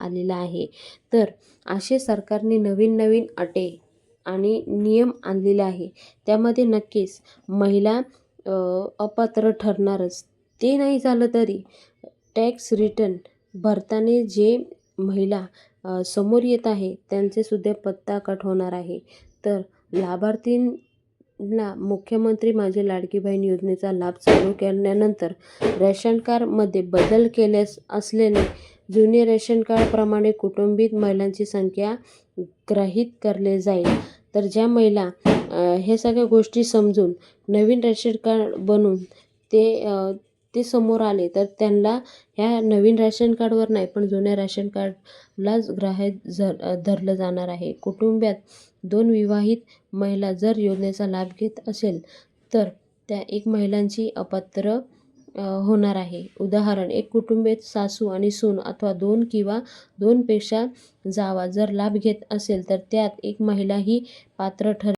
आलेला आहे. तर असे सरकारने नवीन नवीन अटी आणि नियम आणलेले आहे. त्यामध्ये नक्कीच महिला अपात्र ठरणारच. ते नाही झालं तरी टॅक्स रिटर्न भरताना जे महिला समोर येत आहे त्यांचेसुद्धा पत्ता कट होणार आहे. तर लाभार्थींना मुख्यमंत्री माझी लाडकी बहीण योजनेचा लाभ चालू केल्यानंतर रेशन कार्डमध्ये बदल केल्यास असल्याने जुने रेशन कार्डप्रमाणे कुटुंबित महिलांची संख्या गृहीत करले जाईल. तर ज्या महिला हे सगळ्या गोष्टी समजून नवीन रेशन कार्ड बनवून ते समोर आले तर त्यांना ह्या नवीन रेशन कार्डवर नाही पण जुन्या रेशन कार्डलाच गृहीत धरलं जाणार आहे. कुटुंबात 2 विवाहित महिला जर योजनेचा लाभ घेत असेल तर त्या एक महिलांची अपात्र होणार आहे. उदाहरण, एक कुटुंबात सासू आणि सून अथवा 2 किंवा 2 पेक्षा जावा जर लाभ घेत असेल तर त्यात एक महिला ही पात्र ठरेल.